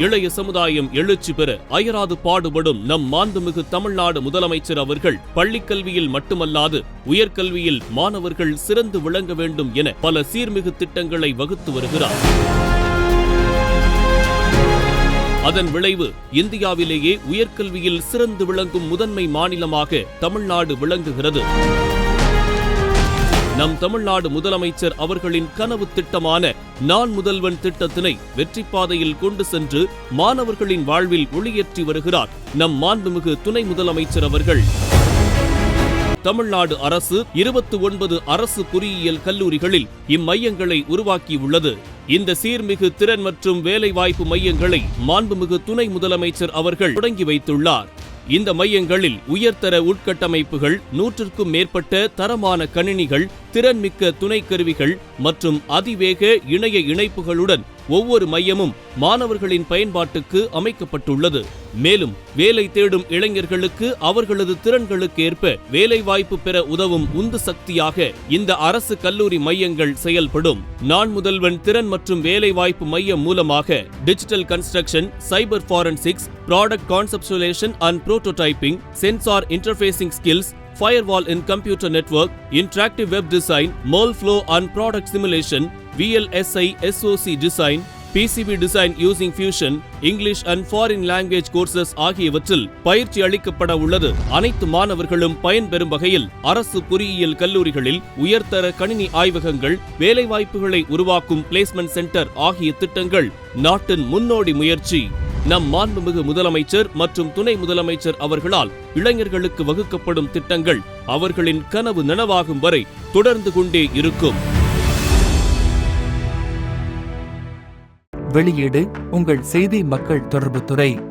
இளைய சமுதாயம் எழுச்சி பெற அயராது பாடுபடும் நம் மாண்புமிகு தமிழ்நாடு முதலமைச்சர் அவர்கள் பள்ளிக்கல்வியில் மட்டுமல்லாது உயர்கல்வியில் மாணவர்கள் சிறந்து விளங்க வேண்டும் என பல சீர்மிகு திட்டங்களை வகுத்து வருகிறார். அதன் விளைவு இந்தியாவிலேயே உயர்கல்வியில் சிறந்து விளங்கும் முதன்மை மாநிலமாக தமிழ்நாடு விளங்குகிறது. நம் தமிழ்நாடு முதலமைச்சர் அவர்களின் கனவு திட்டமான நான் முதல்வன் திட்டத்தினை வெற்றி பாதையில் கொண்டு சென்று மாணவர்களின் வாழ்வில் ஒளியேற்றி வருகிறார் நம் மாண்புமிகு துணை முதலமைச்சர் அவர்கள். தமிழ்நாடு அரசு 29 அரசு பொறியியல் கல்லூரிகளில் இம்மையங்களை உருவாக்கியுள்ளது. இந்த சீர்மிகு திறன் மற்றும் வேலைவாய்ப்பு மையங்களை மாண்புமிகு துணை முதலமைச்சர் அவர்கள் தொடங்கி வைத்துள்ளார். இந்த மையங்களில் உயர்தர உட்கட்டமைப்புகள், 100க்கும் மேற்பட்ட தரமான கணினிகள், திறன்மிக்க துணைக்கருவிகள் மற்றும் அதிவேக இணைய இணைப்புகளுடன் ஒவ்வொரு மையமும் மாணவர்களின் பயன்பாட்டுக்கு அமைக்கப்பட்டுள்ளது. மேலும் வேலை தேடும் இளைஞர்களுக்கு அவர்களது திறன்களுக்கு ஏற்ப வேலைவாய்ப்பு பெற உதவும் உந்து சக்தியாக இந்த அரசு கல்லூரி மையங்கள் செயல்படும். நான் முதல்வன் திறன் மற்றும் வேலைவாய்ப்பு மையம் மூலமாக digital construction, cyber forensics, product conceptualisation and prototyping, sensor interfacing skills, firewall in computer network, interactive web design, mole flow and product simulation, VLSI SOC design, PCB design using fusion, English and foreign language courses ஆகியவற்றில் பயிற்சி அளிக்கப்பட உள்ளது. அனைத்து மாணவர்களும் பயன்பெறும் வகையில் அரசு பொறியியல் கல்லூரிகளில் உயர்தர கணினி ஆய்வகங்கள், வேலைவாய்ப்புகளை உருவாக்கும் பிளேஸ்மெண்ட் சென்டர் ஆகிய திட்டங்கள் நாட்டின் முன்னோடி முயற்சி. நம் மாண்புமிகு முதலமைச்சர் மற்றும் துணை முதலமைச்சர் அவர்களால் இளைஞர்களுக்கு வகுக்கப்படும் திட்டங்கள் அவர்களின் கனவு நனவாகும் வரை தொடர்ந்து கொண்டே இருக்கும். வெளியீடு உங்கள் செய்தி மக்கள் தொடர்புத்துறை.